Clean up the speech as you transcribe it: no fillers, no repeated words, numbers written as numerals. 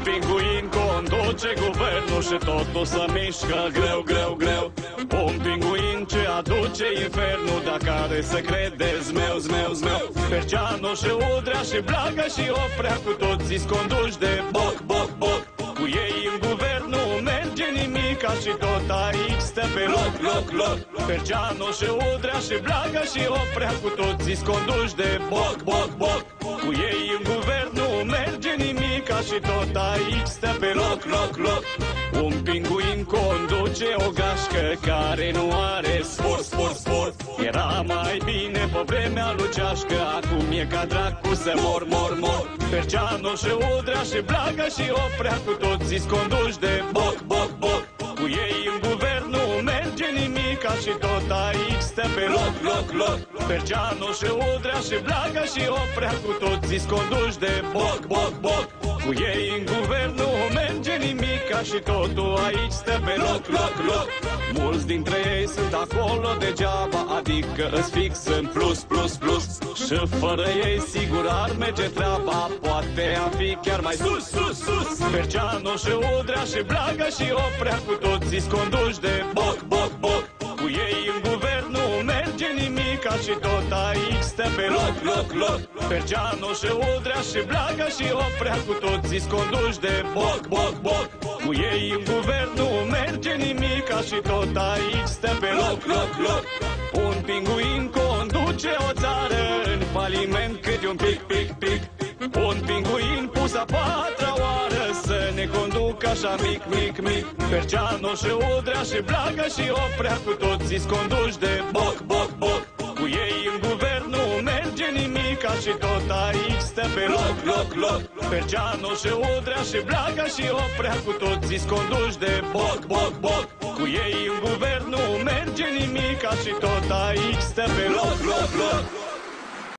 pinguin conduce guvernul și totul se mișcă greu, greu, greu. Un pinguin ce aduce infernul, dacă are să crede zmeu, zmeu, zmeu. Perceanu și Udrea și Blaga și Oprea, cu toții-s conduși de boc, boc, boc. Cu ei în guvernul merge nimica și tot aici stă pe loc, loc, loc. Perceanu și Udrea și Blaga și Oprea, cu toții-s conduși de boc, boc, boc. Cu ei în guvernul merge nimica și tot aici stă pe loc, loc, loc. Un pinguin conduce o gașcă care nu are spor, spor, spor. Era mai bine pe vremea lui Ceașcă, acum e ca dracu să mor, mor, mor. Perceanu și Udrea și Blaga și Oprea, cu toții-s conduși de boc, boc, boc. Cu ei în guvernul merge nimica și tot aici stă pe loc, loc, loc. Perceanu și Udrea și Blaga și Oprea, cu toții-s conduși de boc, boc, boc. Cu ei în guvernul merge nimica și totul aici stă pe loc, loc, loc. Mulți dintre ei sunt acolo degeaba, adică îs fix în plus, plus, plus. Și fără ei sigur ar merge treaba, poate am fi chiar mai sus, sus, sus. Perceanu și Udrea și Blaga și Oprea, cu toții-s conduși de boc, boc, boc. Cu ei în guvernul merge nimica și tot aici stă pe loc, loc, loc. Perceanu și Udrea și Blaga și Oprea, cu toții-s conduși de boc, boc, boc. Cu ei în guvernul merge nimica și tot aici stă pe loc, loc, loc. Un pinguin conduce o țară în faliment câte un pic, pic, pic. Un pinguin pus a patra oară să ne conducă așa mic, mic, mic. Perceanu și Udrea și Blaga și Oprea, cu toții-s conduși de boc, boc, boc. Cu ei în guvernul merge nimica și tot aici stă pe loc, loc, loc. Perceanu și Udrea și Blaga și Oprea, cu toții-s conduși de boc, boc, boc. Cu ei în guvernul merge nimica și tot aici stă pe loc, loc, loc.